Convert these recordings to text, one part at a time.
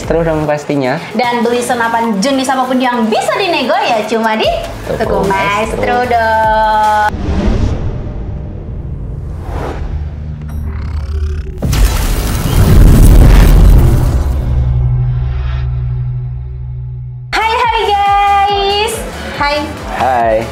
Maestro dong pastinya. Dan beli senapan jenis apapun yang bisa dinego ya cuma di Toko Maestro dong. Hai.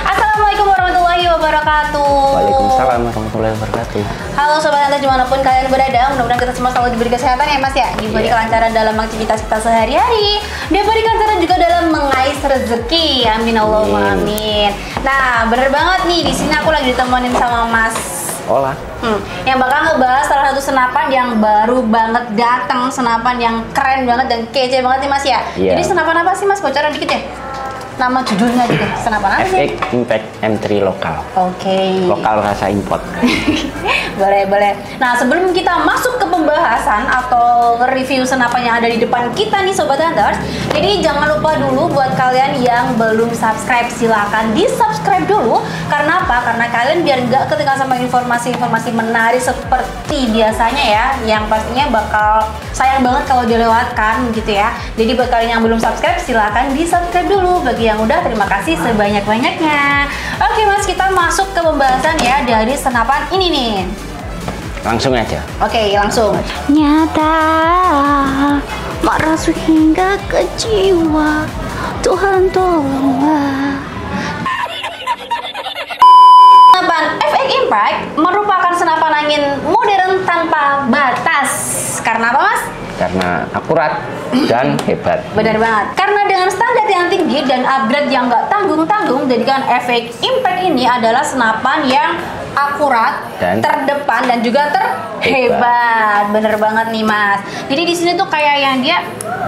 Assalamualaikum warahmatullahi wabarakatuh. Waalaikumsalam warahmatullahi wabarakatuh. Halo sobat santai dimanapun kalian berada, mudah-mudahan kita semua selalu diberi kesehatan ya mas ya, diberi kelancaran dalam aktivitas kita sehari-hari, diberi kelancaran juga dalam mengais rezeki, amin Allahumma amin. Nah bener banget nih, di sini aku lagi ditemenin sama mas Olah. Yang bakal ngebahas salah satu senapan yang baru banget datang, senapan yang keren banget dan kece banget nih mas ya. Jadi senapan apa sih mas, bocoran dikit ya? Nama judulnya juga, senapan apa sih? FX Impact M3 lokal. Oke. Lokal rasa import. Boleh. Nah sebelum kita masuk ke pembahasan atau review senapan yang ada di depan kita nih Sobat Hunters, jadi jangan lupa dulu buat kalian yang belum subscribe, silahkan di subscribe dulu. Karena apa? Karena kalian biar nggak ketinggalan sama informasi-informasi menarik seperti biasanya ya, yang pastinya bakal sayang banget kalau dilewatkan gitu ya. Jadi buat kalian yang belum subscribe, silahkan di subscribe dulu. Bagi yang udah, terima kasih sebanyak-banyaknya. Oke mas, kita masuk ke pembahasan ya dari senapan ini nih. Langsung aja. Oke, langsung. Nyata merasuk hingga ke jiwa, Tuhan tolonglah. Senapan FX Impact merupakan senapan angin modern tanpa batas. Karena apa mas? Karena akurat dan hebat. Benar banget. Karena dengan standar yang tinggi dan upgrade yang nggak tanggung-tanggung, jadikan FX Impact ini adalah senapan yang akurat, dan terdepan dan juga terhebat. Bener banget nih mas. Jadi di sini tuh kayak yang dia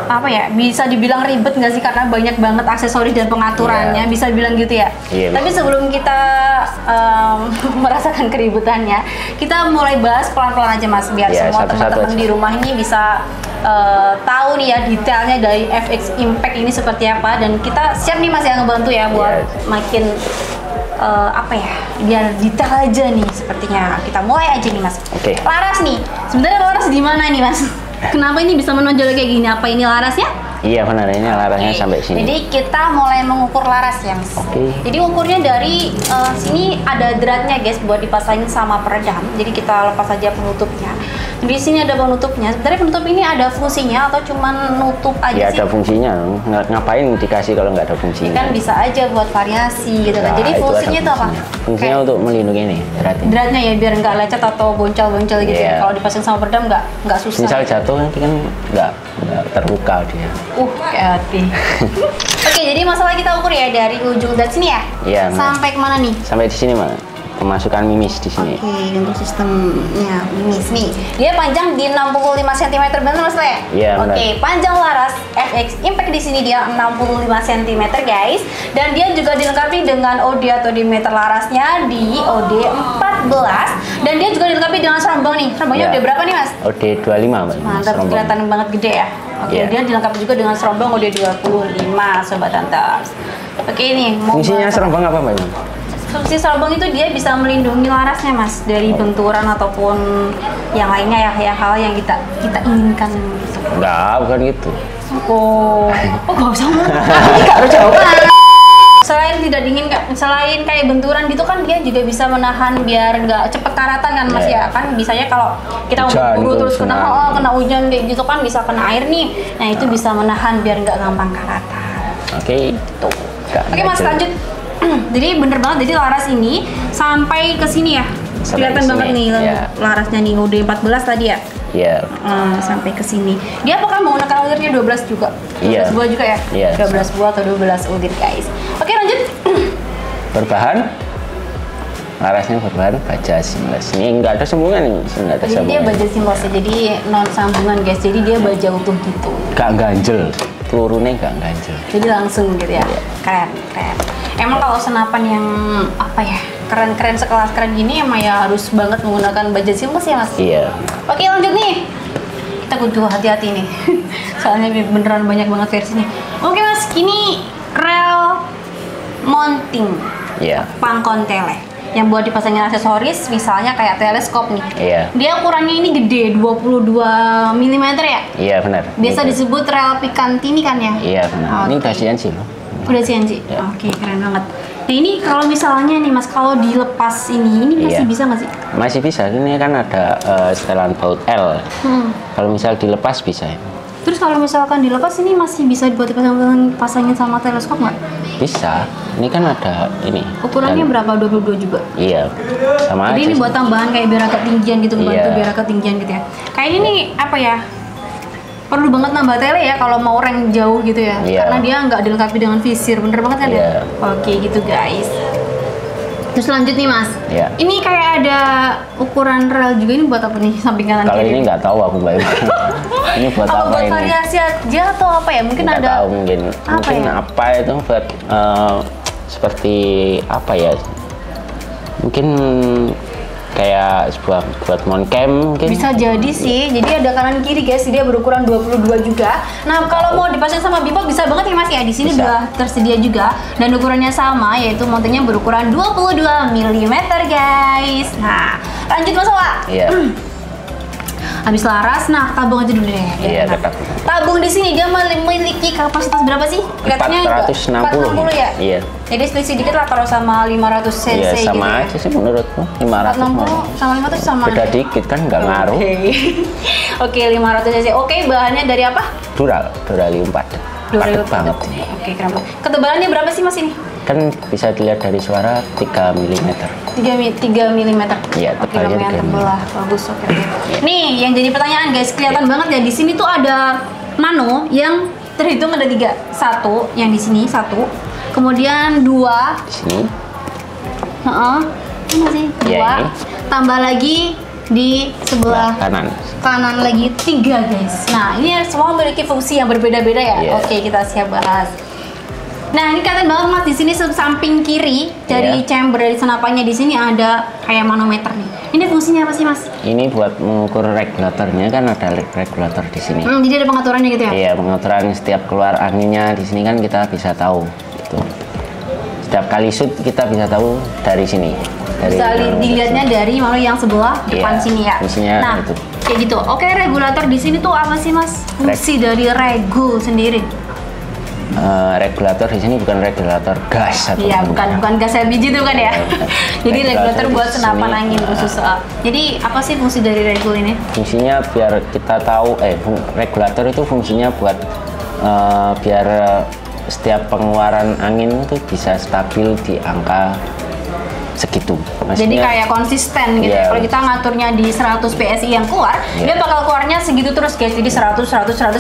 apa ya, bisa dibilang ribet nggak sih, karena banyak banget aksesoris dan pengaturannya, bisa bilang gitu ya. Tapi sebelum kita merasakan keributannya, kita mulai bahas pelan-pelan aja mas, biar semua teman-teman di rumah ini bisa tahu nih ya detailnya dari FX Impact ini seperti apa, dan kita siap nih mas yang ngebantu ya buat makin apa ya, biar detail aja nih sepertinya. Kita mulai aja nih mas. Laras nih, sebenarnya laras di mana nih mas? Kenapa ini bisa menonjol kayak gini? Apa ini larasnya? Iya benar, ini larasnya sampai sini. Jadi kita mulai mengukur laras ya mas. Jadi ukurnya dari sini ada dratnya guys, buat dipasangin sama peredam. Jadi kita lepas aja penutupnya. Di sini ada penutupnya. Sebenarnya penutup ini ada fungsinya atau cuman nutup aja sih? Ya ada fungsinya. Ngapain dikasih kalau nggak ada fungsinya? Kan bisa aja buat variasi gitu kan. Jadi fungsinya itu apa? Fungsinya untuk melindungi ini dratnya ya, biar nggak lecet atau boncel-boncel gitu ya. Kalau dipasang sama peredam nggak susah. Misal jatuh kan nggak terluka dia. Hati. Oke, jadi masalah kita ukur ya dari ujung drat sini ya? Iya. Sampai kemana nih? Sampai di sini mas. Pemasukan mimis di sini. Oke, untuk sistemnya mimis nih. Dia panjang di 65 cm, benar Mas Le? Iya, benar. Oke, panjang laras FX Impact di sini dia 65 cm, guys. Dan dia juga dilengkapi dengan OD atau diameter larasnya di OD 14, dan dia juga dilengkapi dengan serombong nih. Serombongnya OD berapa nih, Mas? OD 25, Mas. Mantap, kelihatan banget gede ya. Oke, dia dilengkapi juga dengan serombong OD 25, Sobat Hunters. Oke, ini fungsinya serombong apa, Mbak? Fungsi serombong itu dia bisa melindungi larasnya mas dari benturan ataupun yang lainnya ya, hal yang kita inginkan gitu. Enggak, bukan gitu. Gak usah harus jawaban. Selain tidak dingin, selain kayak benturan gitu kan, dia juga bisa menahan biar nggak cepet karatan kan mas ya. Kan bisanya kalau kita buru terus kena hujan kayak gitu kan bisa kena air nih. Nah itu bisa menahan biar nggak gampang karatan. Oke mas, lanjut. Jadi bener banget, jadi laras ini sampai ke sini ya. Kelihatan banget nih larasnya nih, udah 14 tadi ya. Iya. Sampai ke sini. Dia apakah menggunakan ulirnya 12 juga? 12 buah juga ya? Iya. 12 buah atau 12 ulir guys. Oke lanjut. Berbahan? Larasnya berbahan baja seamless. Ini nggak ada sambungan nih. Nggak ada sambungan. Dia baja seamless, jadi non sambungan guys. Jadi dia baja utuh gitu. Gak ganjel. Pelurunya nggak ganjel. Jadi langsung gitu ya. Keren. Emang kalau senapan yang apa ya, keren-keren sekelas keren gini emang ya harus banget menggunakan baja seamless ya mas? Iya. Oke lanjut nih. Kita kudu hati-hati nih. Soalnya beneran banyak banget versinya. Oke mas, ini rel mounting. Iya. Pangkontele. yang buat dipasangin aksesoris, misalnya kayak teleskop nih. Iya. Dia ukurannya ini gede, 22 mm ya? Iya benar. Biasa Itu. disebut rel Picatinny kan ya? Iya benar. Ini Oke. udah CNC loh. Udah CNC? Ya. Oke, keren banget. Nah ini kalau misalnya nih Mas, kalau dilepas ini masih Iya. bisa nggak sih? Masih bisa. Ini kan ada setelan baut L. Kalau misal dilepas bisa. Terus kalau misalkan dilepas ini masih bisa buat dipasangin sama teleskop nggak? Bisa. Ini kan ada ini. Ukurannya Dan- berapa? 22 juga? Iya. Sama Jadi aja. ini buat tambahan kayak biar agak tinggian gitu, membantu Iya. biar agak tinggian gitu ya. Kayaknya ini apa ya? Perlu banget nambah tele ya kalau mau rank jauh gitu ya. Iya. Karena dia nggak dilengkapi dengan visir, bener banget kan ya? Iya. Oke gitu guys. Terus lanjut nih Mas. Iya. Ini kayak ada ukuran rel juga, ini buat apa nih samping kanan Kalau kiri? ini nggak tahu aku Mbak. Ini buat apa apa buat ini? variasi aja atau apa ya? Mungkin Nggak ada tahu mungkin apa ya? apa itu buat seperti apa ya? Mungkin kayak sebuah buat moncam mungkin. Bisa jadi sih. Jadi ada kanan kiri guys. Dia berukuran 22 juga. Nah, kalau mau dipasang sama bipod bisa banget ya Mas ya. Di sini Bisa. udah tersedia juga dan ukurannya sama, yaitu mountingnya berukuran 22 mm guys. Nah, lanjut Mas Owa. Iya. Habis laras, nah tabung aja dulu deh. Iya, Nah, tetap. tabung di sini dia memiliki kapasitas berapa sih? Kelihatannya 460. 460 ya? Iya. Jadi selisih dikit lah kalau sama 500 cc Iya gitu sama ya. aja sih menurutku 500. 460 sama 500 sama Beda aja. dikit kan nggak ngaruh. Oke. Oke, 500 cc. Oke, bahannya dari apa? Durali 4. Padat banget ini. Oke, keren banget. Ketebalannya berapa sih Mas ini? Kan bisa dilihat dari suara 3 mm. 3 mm. Iya, Oke, tebalnya lumayan 3 mm. tebal lah. Bagus, oke. Nih, yang jadi pertanyaan guys, kelihatan banget ya di sini tuh ada mano yang terhitung ada 3. Satu yang di sini, satu. Kemudian 2. Di sini. Heeh. Ini sih, 2. Iya, ini. Tambah lagi di sebelah kanan lagi 3 guys. Nah ini semua memiliki fungsi yang berbeda-beda ya. Iya. Oke, kita siap bahas. Nah ini kelihatan banget Mas, di sini samping kiri dari Iya. chamber dari senapannya di sini ada kayak manometer nih. Ini fungsinya apa sih Mas? Ini buat mengukur regulatornya kan ada regulator di sini. Jadi ada pengaturannya gitu ya? Iya, pengaturan setiap keluar anginnya di sini kan kita bisa tahu. Gitu. Setiap kali shoot kita bisa tahu dari sini. Bisa dilihatnya dari mano yang sebelah depan Iya, sini ya. fungsinya Nah itu. kayak gitu. Oke, regulator di sini tuh apa sih Mas? Fungsi dari regu sendiri? Regulator di sini bukan regulator gas atau Iya, bukan gas LPG itu kan ya. Bukan. Jadi regulator di buat senapan sini, angin khusus. Jadi apa sih fungsi dari regul ini? Fungsinya biar kita tahu regulator itu fungsinya buat biar setiap pengeluaran angin itu bisa stabil di angka segitu. Jadi kayak konsisten gitu ya. Iya. Kalau kita ngaturnya di 100 PSI yang keluar, dia Iya. bakal keluarnya segitu terus guys. Jadi 100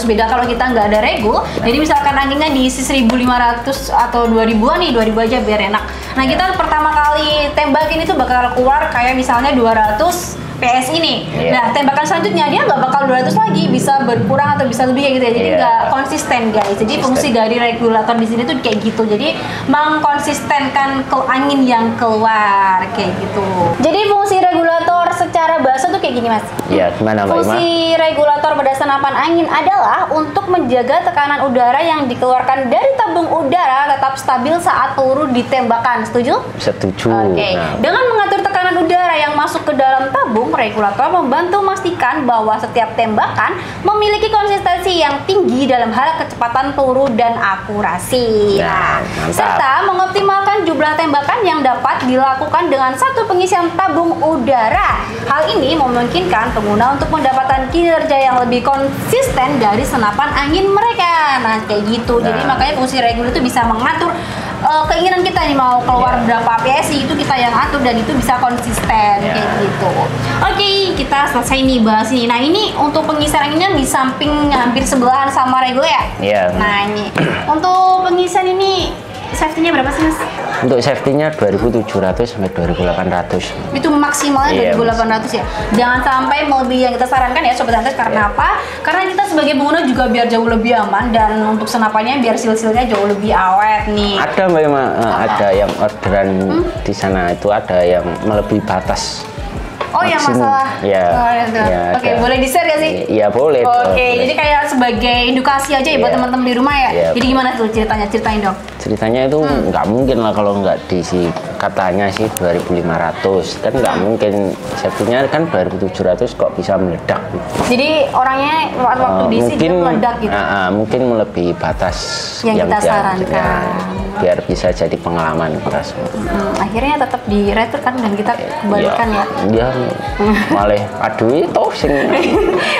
beda kalau kita nggak ada regul. Jadi misalkan anginnya diisi 1.500 atau 2.000-an nih, 2.000 aja biar enak. Nah, kita pertama kali tembakin itu bakal keluar kayak misalnya 200 PS ini. Iya. Nah, tembakan selanjutnya dia nggak bakal 200 lagi, bisa berkurang atau bisa lebih kayak gitu ya. Jadi Iya. nggak konsisten guys. Jadi Konsisten. fungsi dari regulator di sini tuh kayak gitu. Jadi mengkonsistenkan angin yang keluar kayak gitu. Jadi fungsi regulator secara bahasa tuh kayak gini Mas. Iya, gimana Mbak Ima? Fungsi regulator pada senapan angin adalah untuk menjaga tekanan udara yang dikeluarkan dari tabung udara tetap stabil saat peluru ditembakkan. Setuju? Setuju. Oke. Nah, Dengan mengatur tekanan udara yang masuk ke dalam tabung, regulator membantu memastikan bahwa setiap tembakan memiliki konsistensi yang tinggi dalam hal kecepatan peluru dan akurasi. Nah, mantap. Serta mengoptimalkan jumlah tembakan yang dapat dilakukan dengan satu pengisian tabung udara. Hal ini memungkinkan pengguna untuk mendapatkan kinerja yang lebih konsisten dari senapan angin mereka. Nah, kayak gitu. Jadi Nah. makanya fungsi regulator itu bisa mengatur keinginan kita nih mau keluar Iya. berapa PSI itu kita yang atur dan itu bisa konsisten Iya. kayak gitu. Oke, kita selesai nih bahas ini. Nah, ini untuk pengisian anginnya di samping hampir sebelahan sama regul ya? Iya. Nah, ini untuk pengisian ini safety-nya berapa sih Mas? Untuk safety-nya 2.700 sampai 2.800. Itu maksimalnya Iya, 2.800 ya. Jangan sampai melebihi yang kita sarankan ya Sobat Antes. Karena Iya. apa? Karena kita sebagai pengguna juga biar jauh lebih aman dan untuk senapannya biar seal-sealnya jauh lebih awet nih. Ada Mbak Ima, ada yang orderan di sana itu ada yang melebihi batas. Oh yang maksimum. masalah. Ya. Oh, itu. Ya, Oke, ada. boleh di-share ya sih? Iya boleh. Oke, boleh. jadi kayak sebagai edukasi aja ya buat Iya. teman-teman di rumah ya. Iya. Jadi gimana tuh ceritanya? Ceritain dong. Ceritanya itu nggak mungkin lah kalau nggak diisi, katanya sih 2.500 kan nggak mungkin, safety-nya kan 2.700 kok bisa meledak gitu. Jadi orangnya waktu diisi dia meledak gitu. Mungkin melebihi batas Yang kita sarankan. ya, biar bisa jadi pengalaman kita semua. Akhirnya tetap di retur kan dan kita kembalikan ya. Iya, malah aduh itu sing.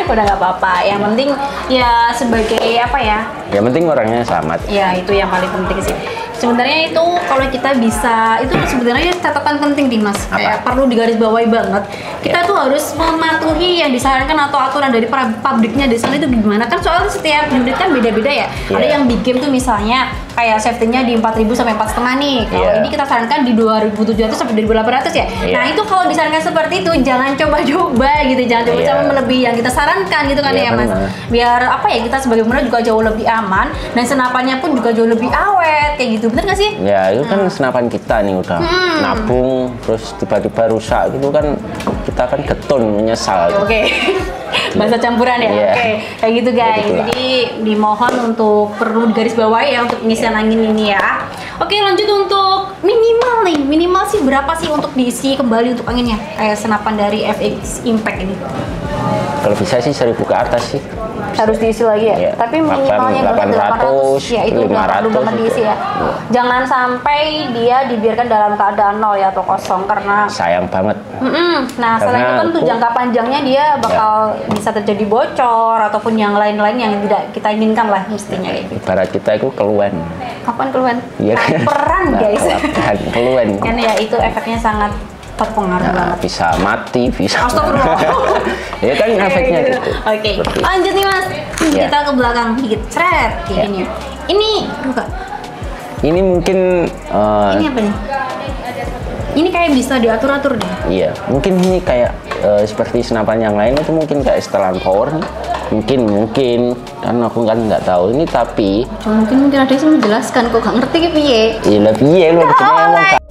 Udah nggak apa-apa. Yang penting ya sebagai apa ya? Yang penting orangnya selamat. Ya itu yang paling penting sih. Sebenarnya itu kalau kita bisa, itu sebenarnya catatan penting nih Mas. Kayak perlu digarisbawahi banget. Kita tuh harus mematuhi yang disarankan atau aturan dari pabriknya di sana itu gimana. Kan soalnya setiap unit kan beda-beda ya. Ada yang big game tuh misalnya kayak safety-nya di 4.000 sampai 4,5 nih. Kalau ini kita sarankan di 2.700 sampai 2.800 ya. Nah itu kalau disarankan seperti itu jangan coba-coba gitu, jangan coba-coba melebihi yang kita sarankan gitu kan ya Mas. Biar apa ya, kita sebagai pengguna juga jauh lebih aman dan senapannya pun juga jauh lebih awet kayak gitu. Bener gak sih? Ya itu kan senapan kita nih udah nabung terus tiba-tiba rusak gitu kan, kita kan getun menyesal. Oke. Bahasa campuran ya. Oke. Kayak gitu guys. Jadi dimohon untuk perlu digarisbawahi ya untuk pengisian angin ini ya. Oke, lanjut untuk minimal nih. Minimal sih berapa sih untuk diisi kembali untuk anginnya? Kayak senapan dari FX Impact ini. Kalau bisa sih 1.000 ke atas sih. Harus diisi lagi ya. Iya. Tapi minimalnya 800 ya itu udah perlu banget diisi ya. Jangan sampai dia dibiarkan dalam keadaan nol ya atau kosong karena Sayang banget. Nah, selain itu kan untuk jangka panjangnya dia bakal bisa terjadi bocor ataupun yang lain-lain yang tidak kita inginkan lah mestinya kayak gitu. Ibarat kita itu keluhan. Kapan keluhan? Iya kan? Peran guys. Keluhan. Kan ya itu efeknya sangat berpengaruh banget. Bisa mati, bisa. Astagfirullah. Ya kan efeknya gitu. Oke. Lanjut nih Mas. Kita ke belakang dikit. Cret kayak gini. Ini buka. Ini mungkin Ini apa nih? Ini kayak bisa diatur-atur deh. iya, mungkin ini kayak seperti senapan yang lain itu mungkin kayak setelan power nih. Mungkin kan aku kan nggak tahu ini, tapi Mungkin ada yang menjelaskan kok gak ngerti ki piye. iya lebih iya loh ngomong.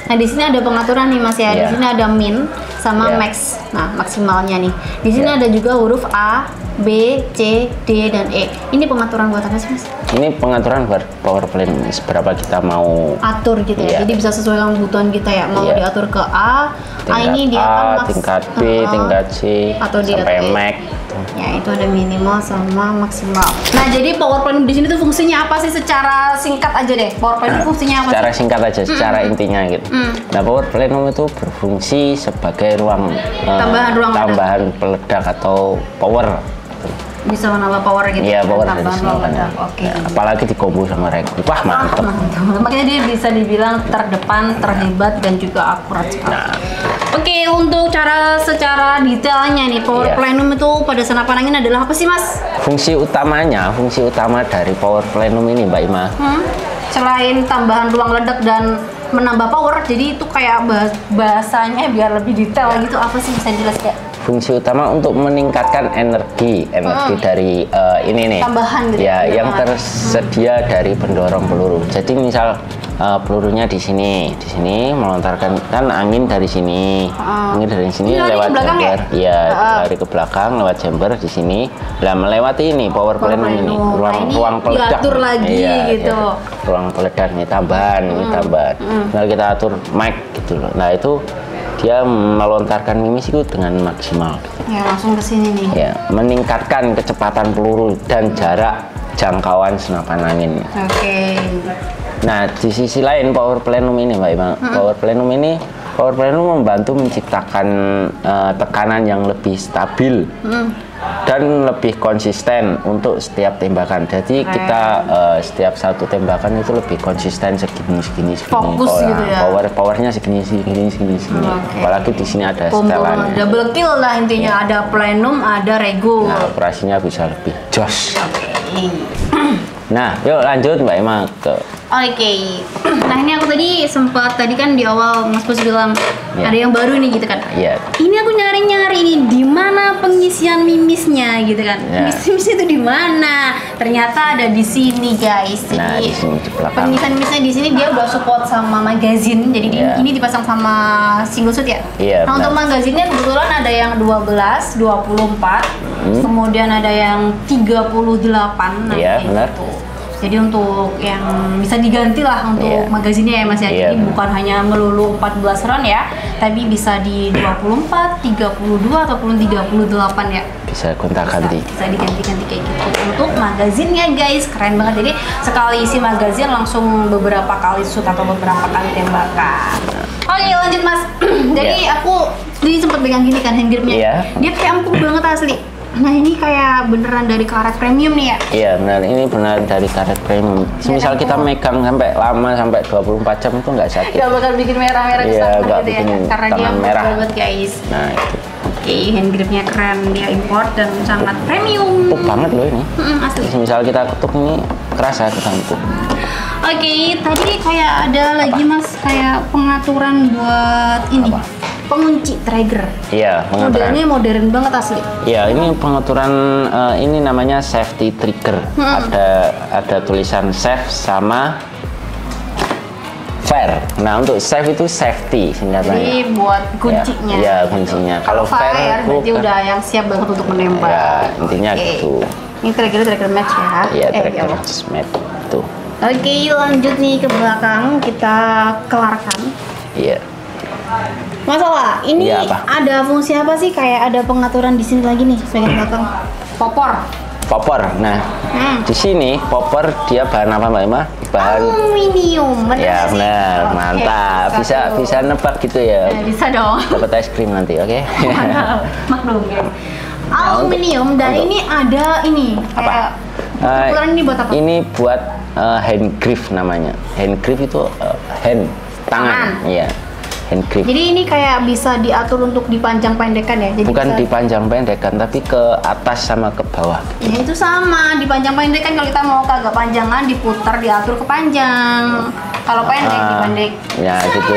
Nah di sini ada pengaturan nih Mas ya. Di sini ada min sama max. Nah maksimalnya nih. Di sini ada juga huruf A, B, C, D dan E. Ini pengaturan buat apa sih Mas? Ini pengaturan buat power plan seberapa kita mau Atur gitu ya. Jadi bisa sesuai dengan kebutuhan kita ya. Mau diatur ke A, ini dia kan tingkat B, tingkat C, atau sampai max. Ya itu ada minimal sama maksimal. Nah jadi power plan di sini tuh fungsinya apa sih secara singkat aja deh? Power plan itu fungsinya apa Secara sih? singkat aja, secara intinya gitu. Nah, power plenum itu berfungsi sebagai ruang tambahan peledak atau power. Bisa menambah power gitu. Iya, power dari tambahan senapan. peledak. Oke. Ya, apalagi di combo sama regu. Wah, mantep. Mantap. Makanya dia bisa dibilang terdepan, terhebat dan juga akurat sekali. Oke, untuk secara detailnya nih power plenum itu pada senapan angin adalah apa sih Mas? Fungsi utama dari power plenum ini Mbak Ima. Selain tambahan ruang ledak dan menambah power, jadi itu kayak bahasanya biar lebih detail gitu, apa sih bisa jelas kayak? Fungsi utama untuk meningkatkan energi dari ini nih. Tambahan gitu. Ya, yang tersedia dari pendorong peluru. Jadi misal pelurunya di sini melontarkan kan angin dari sini, angin dari sini lewat chamber, lari ke belakang lewat chamber di sini, lah melewati ini power plenum ini, ruang peledak. Diatur lagi gitu. Ruang peledak ini tambahan, Nah kita atur mic gitu loh. Nah itu dia melontarkan mimis itu dengan maksimal. Ya langsung ke sini nih. Ya, meningkatkan kecepatan peluru dan jarak jangkauan senapan angin. Oke. Nah, di sisi lain power plenum ini, Mbak Ima, power plenum membantu menciptakan tekanan yang lebih stabil dan lebih konsisten untuk setiap tembakan. Jadi kita setiap satu tembakan itu lebih konsisten segini. Fokus gitu ya. Powernya segini. Apalagi di sini ada setelan. Double kill lah intinya. Ada plenum, ada regu. Nah, operasinya bisa lebih jos. Nah, yuk lanjut Mbak Ima ke Oke. Nah ini aku tadi kan di awal Mas Bos bilang Ya. ada yang baru nih gitu kan. Iya. Ini aku nyari-nyari ini di mana pengisian mimisnya gitu kan. Ya. Mimis itu di mana? Ternyata ada di sini guys. Nah, Jadi di sini di belakang. pengisian mimisnya di sini dia udah support sama magazine. Jadi Ya. ini dipasang sama single shoot ya. Iya, Nah benar. untuk magazinnya kebetulan ada yang 12, 24, kemudian ada yang 38. Nah, Iya, kayak benar. gitu. Jadi untuk yang bisa diganti lah untuk Iya. magazinnya ya Mas ya. Iya, Jadi benar. bukan hanya melulu 14 round ya, tapi bisa di 24, 32 ataupun 38 ya. Bisa gonta-ganti. Bisa diganti-ganti kayak gitu. Untuk magazinnya guys, keren banget. Jadi sekali isi magazin langsung beberapa kali shoot atau beberapa kali tembakan. Oke lanjut Mas. Jadi aku ini sempat pegang gini kan hand gripnya. Iya. Dia kayak empuk banget asli. Nah ini kayak beneran dari karet premium nih ya. Iya benar, ini benar dari karet premium. Misal kita megang sampai lama sampai 24 jam itu nggak sakit. Gak bakal bikin merah-merah Iya, kesana nggak gitu ya. bikin Karena dia tangan empuk merah. banget guys. Nah itu Oke, hand gripnya keren, dia import dan sangat premium. empuk banget loh ini. Asli. Misal kita ketuk ini kerasa kita empuk. Oke, tadi kayak ada lagi Mas kayak pengaturan buat ini. Pengunci trigger. Iya, pengaturan. Modelnya modern banget asli. Ya, ini pengaturan ini namanya safety trigger. Ada tulisan safe sama fair. Nah, untuk safe itu safety singkatannya. Jadi buat kuncinya. Ya, kuncinya. Kalau fair itu berarti udah yang siap banget untuk menembak. Ya, intinya Oke. gitu. Ini trigger match ya. Iya, ya trigger Allah. match tuh. Oke, lanjut nih ke belakang kita kelarkan. Iya. Masalah, ini Iya, apa? ada fungsi apa sih? Kayak ada pengaturan di sini lagi nih, bagian belakang. Popor. Popor. Nah, di sini popor dia bahan apa Mbak Ima? Bahan Aluminium, bener ya nggak sih? benar, Oke, mantap. Bisa satu. bisa nebak gitu ya. Bisa dong. Dapat es krim nanti, oke? Mantap. Maklum guys. Aluminium dan untuk- ini ada ini kayak ukuran ini buat apa? Ini buat hand grip namanya. Hand grip itu hand tangan. Tangan. Iya. Hand grip. Jadi ini kayak bisa diatur untuk dipanjang pendekkan ya. Jadi Bukan bisa, dipanjang pendekkan tapi ke atas sama ke bawah. ya itu sama, dipanjang pendekkan kalau kita mau kagak panjangan diputar diatur ke panjang. Kalau pendek dipendek. Ya gitu.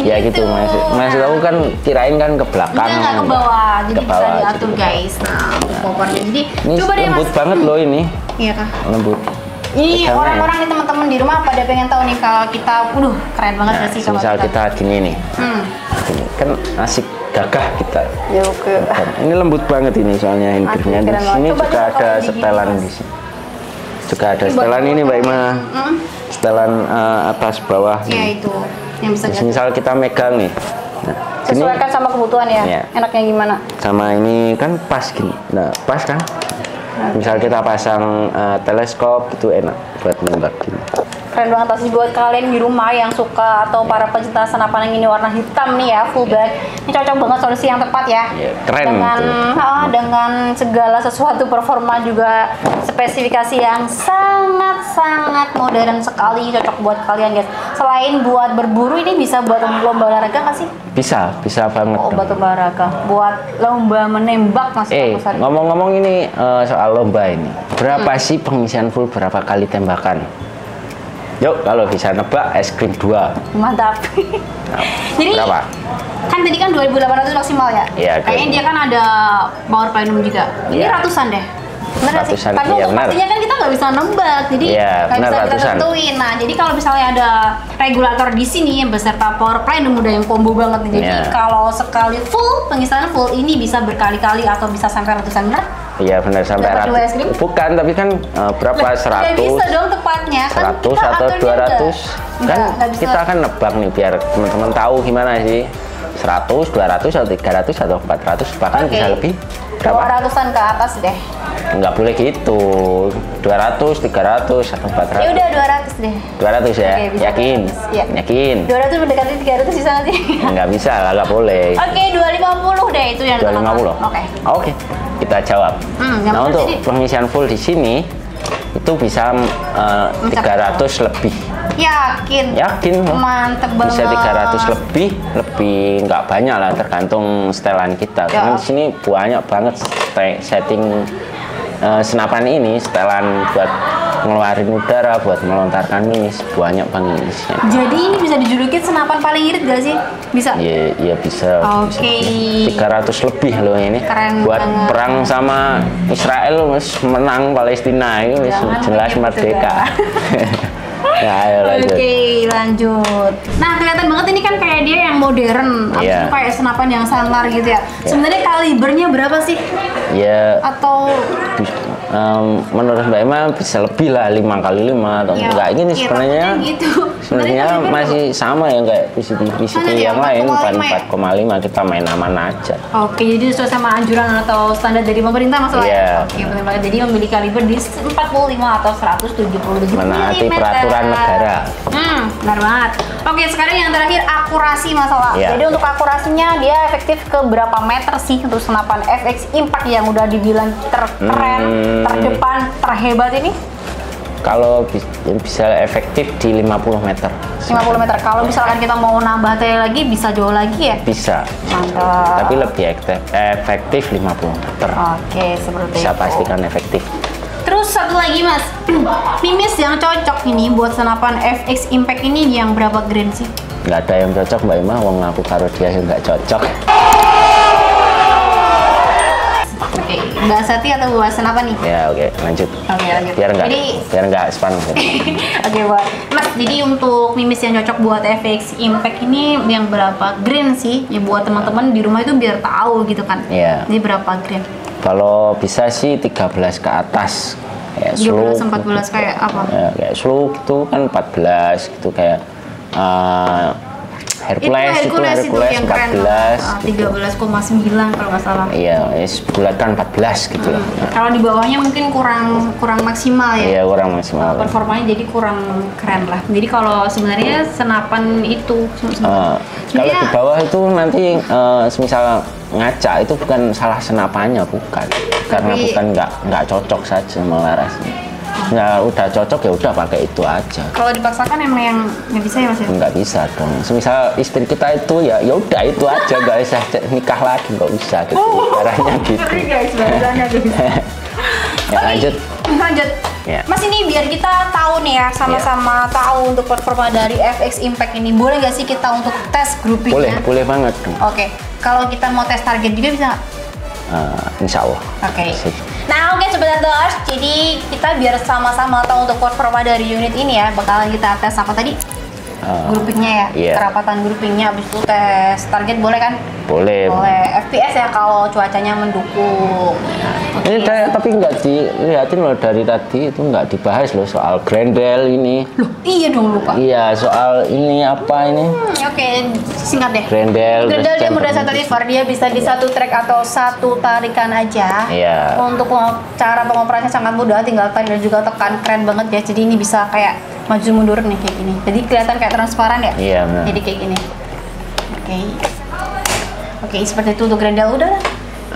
Ya gitu maksud aku kan kirain kan ke belakang. Enggak ke bawah, jadi Ke bawah, bisa diatur jadi ke guys. Nah, popornya. Jadi Ini coba deh lembut Mas. banget loh ini. Iya kah? Lembut. Ini Pegangnya. orang-orang nih teman-teman di rumah pada pengen tahu nih kalau kita, keren banget Nah, gak sih kalau misal kita gini nih. Gini, kan asik gagah kita. Ya oke. Dan ini lembut banget ini soalnya hand gripnya. Di keren sini banget. Coba juga coba ada kalau digini, setelan Mas. di sini. Juga ada setelan ini Mbak Ima. Setelan atas bawah. Ya nih. itu yang bisa Terus diatur. misal kita megang nih. Nah, sini Sesuaikan sama kebutuhan ya. Iya. Enaknya gimana? sama ini kan pas gini. Nah, pas kan? Misal kita pasang teleskop itu enak buat nembak gini. Keren banget sih buat kalian di rumah yang suka atau para pecinta senapan yang ini warna hitam nih ya, full black. Ini cocok banget solusi yang tepat ya. Iya, keren Dengan tuh. dengan segala sesuatu performa juga spesifikasi yang sangat modern sekali, cocok buat kalian guys. Selain buat berburu ini bisa buat lomba olahraga nggak sih? Bisa banget. Oh, dong. buat olahraga. Buat lomba menembak masih besar. Ngomong-ngomong ini soal lomba ini. Berapa sih pengisian full berapa kali tembakan? Yuk, kalau bisa nebak es krim 2. Mantap. Jadi Berapa? kan tadi kan 2.800 maksimal ya? Iya, Kayaknya dia kan ada power plenum juga. Ini Iya. ratusan deh. Bener nggak sih? Ratusan, Tapi iya, untuk benar. pastinya kan kita nggak bisa nembak, jadi Iya, nggak benar, bisa kita ratusan. tentuin. Nah, jadi kalau misalnya ada regulator di sini yang beserta power plenum udah yang combo banget nih. Jadi Iya. kalau sekali full pengisian full ini bisa berkali-kali atau bisa sampai ratusan benar? Iya benar sampai Dapat dua es krim? Bukan, tapi kan berapa Nggak 100? bisa dong tepatnya. Kan 100 kita atau aturnya 200 kan nggak bisa. kita kan nebak nih biar teman-teman tahu gimana sih 100, 200 atau 300 atau 400 bahkan Oke. bisa lebih berapa? 200-an ke atas deh. Nggak boleh gitu 200, 300 atau 400 Ya udah 200 deh. 200 ya? Oke, bisa Yakin? 200, iya. Yakin? 200 mendekati 300 bisa nanti. Nggak bisa lah, nggak boleh Oke, 250 deh itu yang 250? Oke. Oke, kita jawab. Yang Nah benar untuk jadi- pengisian full di sini itu bisa 300 lebih. Yakin. Yakin loh. Mantep banget. Bisa 300 lebih nggak banyak lah tergantung setelan kita. Ya. Karena di sini banyak banget setting senapan ini, setelan buat ngeluarin udara buat melontarkan mimis, banyak banget mimisnya. Jadi ini bisa dijulukin senapan paling irit gak sih? Bisa? Iya bisa. Oke. 300 lebih loh ini. Keren buat banget. perang sama Israel mas menang Palestina itu wis Jangan jelas begitu, merdeka. Ya, ayo lanjut. Oke, lanjut. Nah, kelihatan banget ini kan kayak dia yang modern, habis Iya. itu kayak senapan yang sangar gitu ya. Sebenarnya kalibernya berapa sih? Ya Atau menurut Mbak Emma bisa lebih lah 5x5 atau ya, enggak ini iya, sebenarnya takutnya gitu. sebenarnya Sebenarnya masih sama ya kayak PCT Mana dia, yang lain 4,5 ya? 4,5 kita main aman aja. Oke, jadi sesuai sama anjuran atau standar dari pemerintah masalah Iya. ya? Oke, benar banget. Jadi memiliki kaliber di 45 atau 177 Menaati mm. peraturan negara. Benar banget. Oke, sekarang yang terakhir akurasi masalah. Iya. Jadi untuk akurasinya dia efektif ke berapa meter sih untuk senapan FX Impact yang udah dibilang terkeren, terdepan, terhebat ini? Kalau bisa efektif di 50 meter. 50 meter. Kalau misalkan kita mau nambah tele lagi bisa jauh lagi ya? Bisa. Mantap. Tapi lebih efektif 50 meter. Oke, seperti Bisa itu. pastikan efektif. Terus satu lagi mas, mimis yang cocok ini buat senapan FX Impact ini yang berapa grain sih? Nggak ada yang cocok Mbak Ima, wong aku karo dia yang nggak cocok. Oke, Mbak Sati atau buat senapan nih? Ya oke, lanjut. Oke, lanjut. Biar Jadi- nggak spam. Oke, buat mas. Jadi untuk mimis yang cocok buat FX Impact ini yang berapa grain sih? Ya buat teman-teman di rumah itu biar tahu gitu kan? Iya. Ini berapa grain? Kalau bisa sih 13 ke atas. Kayak 13, slow. 14 kayak apa? Ya, kayak slow gitu kan 14 gitu kayak Hercules itu yang keren. 14 gitu. 13,9 kalau nggak salah. Iya, bulatkan 14 gitu lah. Kalau di bawahnya mungkin kurang maksimal ya. Iya, kurang maksimal. Performanya jadi kurang keren lah. Jadi kalau sebenarnya senapan itu Kalau sebenarnya di bawah itu nanti semisal ngaca itu bukan salah senapannya, bukan. Karena Tapi- bukan nggak cocok saja melarasnya. Ya udah cocok ya udah pakai itu aja. kalau dipaksakan emang yang nggak bisa ya mas ya? Nggak bisa dong. Semisal istri kita itu ya udah itu aja, nggak usah nikah lagi, nggak usah gitu. Caranya gitu. Ngeri guys, bahasanya guys. Ya lanjut. Lanjut. Ya. Mas ini biar kita tahu nih ya, sama-sama tahu untuk performa dari FX Impact ini. Boleh nggak sih kita untuk tes groupingnya? Boleh banget. Oke. Kalau kita mau tes target juga bisa nggak? Insya Allah. Oke. Sip. Nah, oke Sobat Hunters, jadi kita biar sama-sama tahu untuk performa dari unit ini ya, bakalan kita tes apa tadi? Groupingnya ya, iya. kerapatan groupingnya, habis itu tes target boleh kan? Boleh. FPS ya kalau cuacanya mendukung. Ini tapi nggak dilihatin loh dari tadi itu nggak dibahas loh soal Grendel ini. Loh, iya dong lupa. Iya soal ini apa ini? Oke, singkat deh. Grendel. Grendel dia terus mudah satu lever, dia bisa di satu track atau satu tarikan aja. Iya. Untuk cara pengoperasinya sangat mudah, tinggal tarik dan juga tekan, keren banget ya. Jadi ini bisa kayak maju mundur nih kayak gini. Jadi kelihatan kayak transparan ya. Iya, benar. Jadi kayak gini. Oke. Oke, seperti itu untuk Grendel udah lah.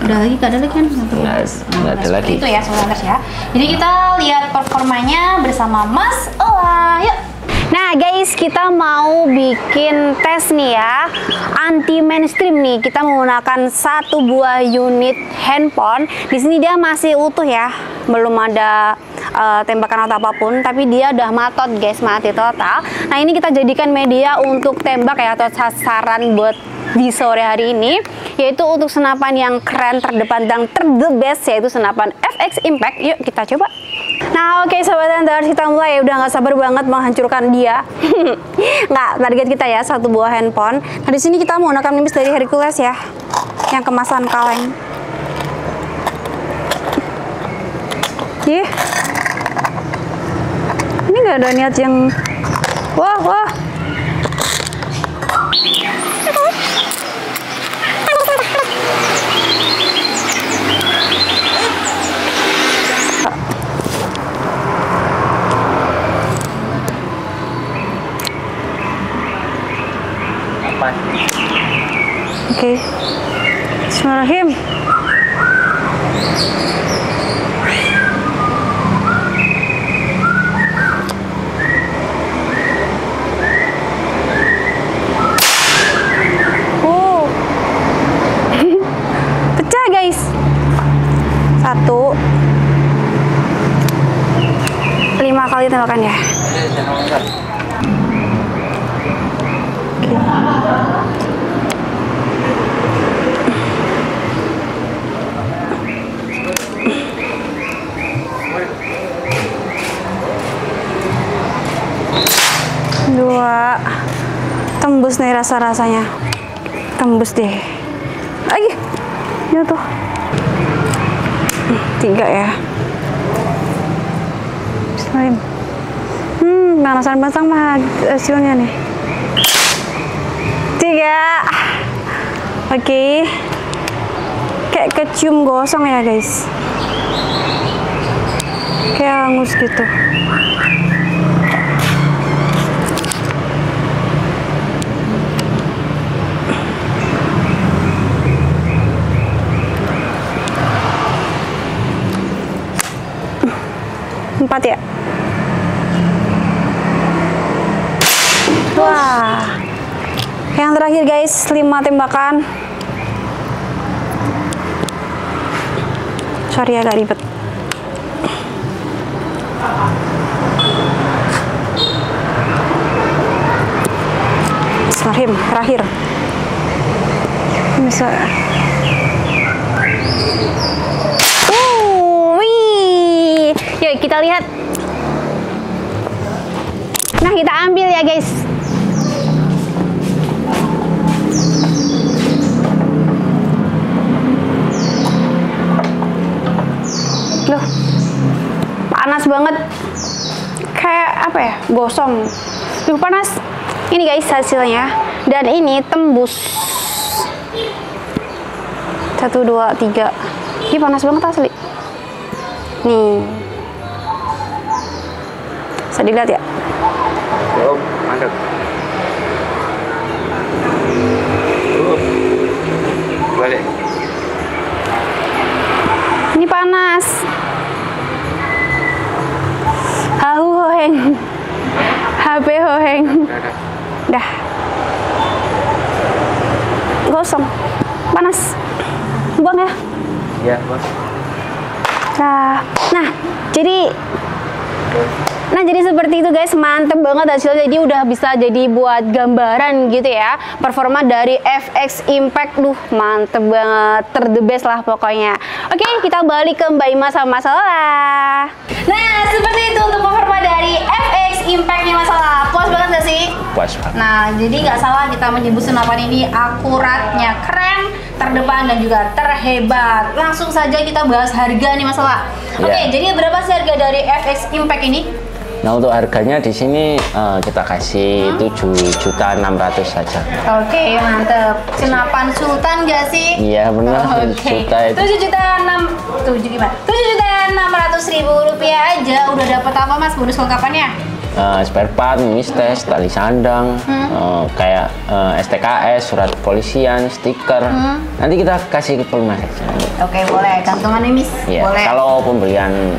Udah lagi, gak ada lagi kan? Nggak ada lagi. Itu ya sebenarnya ya. Jadi kita lihat performanya bersama Mas Ola. Yuk. Nah guys, kita mau bikin tes nih ya, anti mainstream nih. Kita menggunakan satu buah unit handphone. Di sini dia masih utuh ya, belum ada tembakan atau apapun, tapi dia udah matot guys, mati total. Nah ini kita jadikan media untuk tembak ya, atau sasaran buat di sore hari ini, yaitu untuk senapan yang keren, terdepan dan the best, yaitu senapan FX Impact. Yuk kita coba. Nah oke Sobat Hunters, kita mulai. Udah nggak sabar banget menghancurkan dia. Nggak, target kita ya satu buah handphone. Nah di sini kita menggunakan mimis dari Hercules ya, yang kemasan kaleng. Ih, ini nggak ada niat yang wah. Oke. Bismillahirrahmanirrahim. Oh. Pecah guys. 1 5 nih rasa-rasanya. Tembus deh. Lagi. Jatuh. 3 ya. Bismillahirrahmanirrahim. Panasan pasang mah hasilnya nih. 3. Oke. Kayak kecium gosong ya guys. Kayak hangus gitu. Empat ya. Wah. Yang terakhir guys, 5 tembakan. Sorry agak ribet. Bismillahirrahmanirrahim. Terakhir. Bisa. Wih. Yuk kita lihat. Nah kita ambil ya guys. Loh, panas banget, kayak apa ya, gosong. Duh panas. Ini guys hasilnya, dan ini tembus. 1, 2, 3. Ini panas banget asli. Nih, bisa dilihat ya. Mantap. Balik. Ini panas. Hahu hoheng. HP hoheng. Dah. Gosong. Panas. Buang ya. Ya, Bos. Nah, jadi seperti itu guys, mantep banget hasilnya. Jadi udah bisa jadi buat gambaran gitu ya, performa dari FX Impact. Duh mantep banget, the best lah pokoknya. Oke, kita balik ke Mbak Ima sama Masalah. Nah, seperti itu untuk performa dari FX Impact nih Masalah. Puas banget gak sih? Puas banget. Nah, jadi nggak salah kita menyebut senapan ini akuratnya, keren, terdepan dan juga terhebat. Langsung saja kita bahas harga nih Masalah. Oke, jadi berapa sih harga dari FX Impact ini? Nah untuk harganya di sini kita kasih 7.600.000 saja. Oke, mantep. Senapan Sultan gak sih? Iya benar. Oke. Juta itu. 7.600.000 rupiah aja udah dapat apa Mas bonus lengkapannya? Spare part, mistes, tali sandang, kayak STKS, surat kepolisian, stiker. Nanti kita kasih ke Mas. Oke, boleh. Gantungannya Miss. Ya, Boleh. kalau pembelian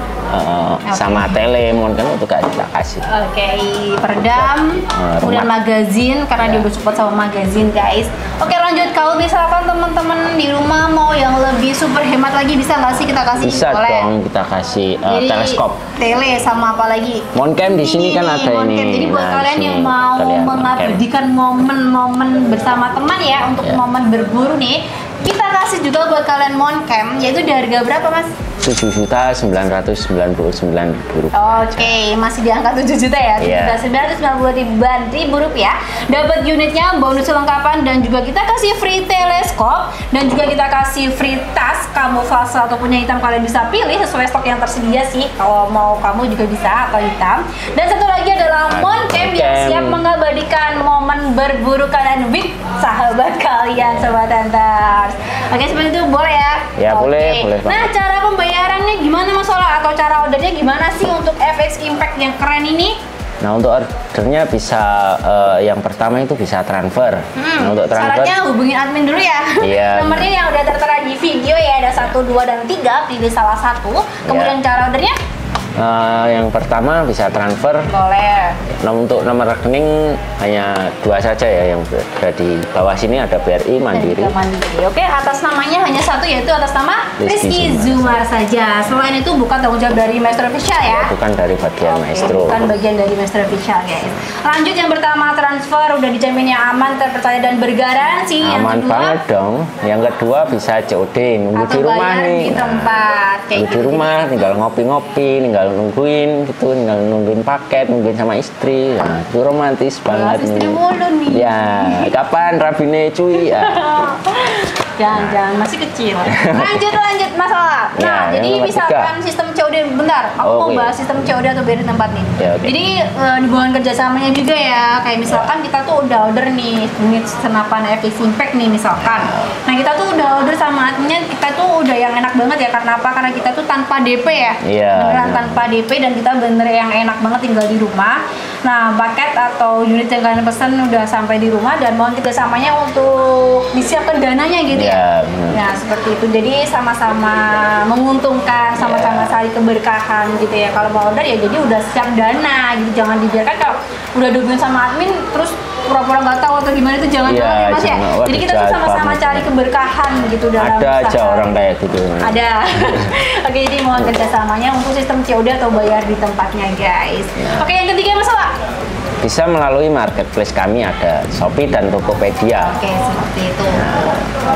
sama telemon kan itu kita kasih. Oke, peredam, kemudian magazin karena dia udah support sama magazin guys. Oke, lanjut. Kalau misalkan teman-teman di rumah mau yang lebih super hemat lagi, bisa nggak sih kita kasih? Bisa boleh. dong, kita kasih Jadi, teleskop. Tele sama apa lagi? Moncam di sini kan ada Moncam. ini. Jadi buat Nah, kalian di yang sini mau kalian mengabadikan momen-momen bersama teman ya, untuk momen berburu nih, kita kasih juga buat kalian Moncam, yaitu di harga berapa Mas? 7.999.000 rupiah. Oke, masih di angka 7 juta ya, 7.999.000 rupiah. Dapat unitnya, bonus lengkapan, dan juga kita kasih free teleskop, dan juga kita kasih free tas kamuflase ataupun yang hitam, kalian bisa pilih sesuai stok yang tersedia sih. Kalau mau kamu juga bisa, atau hitam. Dan satu lagi adalah Moncam yang siap mengabadikan momen berburu kalian with sahabat kalian, Sobat Hunters. Oke, seperti itu boleh ya? Ya, boleh Nah, banget. cara pembayarannya gimana Masalah? Atau cara ordernya gimana sih untuk FX Impact yang keren ini? Nah untuk ordernya bisa yang pertama itu bisa transfer. Nah, untuk transfer Syaratnya hubungin admin dulu ya. Iya. Nomornya yang udah tertera di video ya, ada 1, 2, dan 3, pilih salah satu. Kemudian cara ordernya? yang pertama bisa transfer. Boleh. Nah, untuk nomor rekening hanya 2 saja ya, yang ada di bawah sini ada BRI Mandiri. Dan juga Mandiri. Oke, atas namanya hanya satu, yaitu atas nama Rizky Zumar saja. Selain itu bukan tanggung jawab dari Maestro Official ya? Bukan dari bagian Maestro. Bukan bagian dari Maestro Official guys. Lanjut, yang pertama transfer udah dijamin yang aman, terpercaya, dan bergaransi. Aman yang kedua, banget dong. Yang kedua bisa COD, nunggu atau di rumah bayar nih. di tempat. Nunggu di rumah, tinggal ngopi-ngopi, tinggal tinggal nungguin gitu, tinggal nungguin paket, nungguin sama istri. Nah, itu romantis banget istri nih. mulu nih. Ya, kapan rabine cuy? Ya. Jangan masih kecil. Lanjut masalah. Ya, Nah, yang jadi nomor misalkan 3. sistem COD, bentar, aku mau Oke. bahas sistem COD atau beda tempat nih. Ya, oke. Jadi hubungan kerjasamanya juga ya, kayak misalkan kita tuh udah order nih unit senapan FX Impact nih misalkan. Nah kita tuh udah order sama adminnya, kita tuh udah yang enak banget ya, karena apa? Karena kita tuh tanpa DP ya, Iya, beneran bener. tanpa DP dan kita bener yang enak banget tinggal di rumah. Nah paket atau unit yang kalian pesan udah sampai di rumah dan mohon kerjasamanya untuk disiapkan dananya gitu ya. Iya, bener. Nah seperti itu, jadi sama-sama menguntungkan, sama-sama saling keberkahan gitu ya. Kalau mau order ya jadi udah siap dana gitu, jangan dibiarkan kalau udah dihubungin sama admin terus pura-pura nggak tahu atau gimana, itu jangan Iya, ya mas ya. jangan. Wah, Jadi kita tuh jahat sama-sama banget. cari keberkahan gitu dalam Ada aja usaha. orang kayak gitu. Ada. Oke, jadi mohon kerjasamanya untuk sistem COD atau bayar di tempatnya guys. Oke, yang ketiga masalah. Bisa melalui marketplace kami ada Shopee dan Tokopedia. Oke, seperti itu.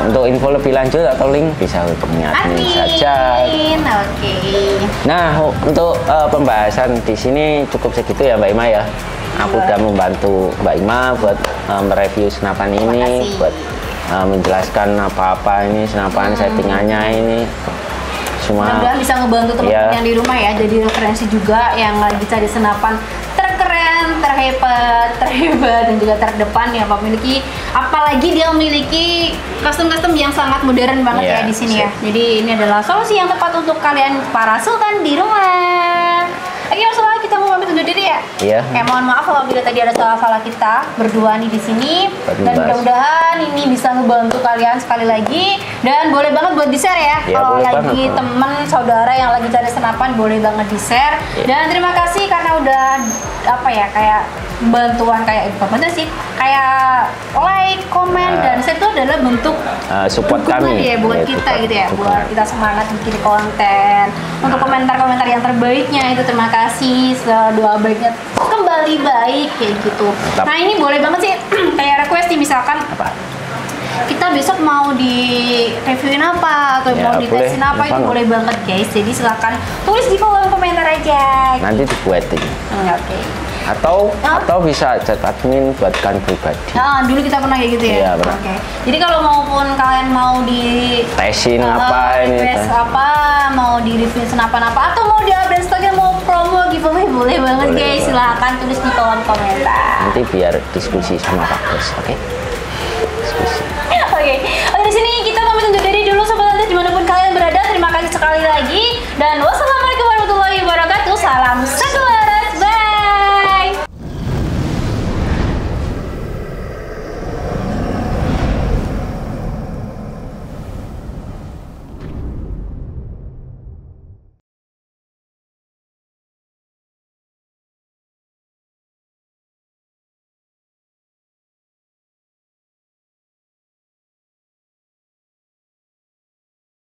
Untuk info lebih lanjut atau link bisa hubungi admin saja. Admin, oke. Nah, untuk pembahasan di sini cukup segitu ya Mbak Ima ya. Aku udah membantu Mbak Ima buat mereview senapan ini, kasih. buat menjelaskan apa-apa ini senapan settingannya ini. Semua Mudah-mudahan bisa ngebantu teman-teman Iya. yang di rumah ya, jadi referensi juga yang lagi cari senapan terkeren, terhebat dan juga terdepan yang memiliki, apalagi dia memiliki custom yang sangat modern banget Iya, ya di sini ya. siap. Jadi ini adalah solusi yang tepat untuk kalian para sultan di rumah. Oke, masalah kita mau pamit undur diri ya. Iya. Mohon maaf kalau bila tadi ada salah-salah kita berdua nih di sini. Buat Dan ngebahas. mudah-mudahan ini bisa ngebantu kalian sekali lagi. Dan boleh banget buat di-share ya. Iya, Kalau boleh lagi banget. temen, saudara yang lagi cari senapan boleh banget di-share. Dan terima kasih karena udah apa ya, kayak bantuan kayak apa sih? Kayak like, komen dan share itu adalah bentuk support dukungan kami. ya buat Ya, kita support, gitu ya, dukungan. buat kita semangat bikin konten. Untuk komentar-komentar yang terbaiknya itu terima kasih, doa baiknya kembali baik kayak gitu. Mantap. Nah ini boleh banget sih kayak request nih, misalkan Apa? kita besok mau di reviewin apa atau Ya, mau ditesin boleh, apa, itu gampang. boleh banget guys. Jadi silakan tulis di kolom komentar aja. Nanti dibuatin. Oke. Atau Hah? atau bisa chat admin buatkan pribadi. Nah, dulu kita pernah kayak gitu ya. Iya, pernah. Oke. Jadi kalau maupun kalian mau di Tesin apa ini? request apa, mau di review senapan apa, atau mau di update stoknya, mau promo giveaway, boleh banget Boleh guys. banget. Silahkan tulis di kolom komentar. Nanti biar diskusi sama Pak Bos, oke?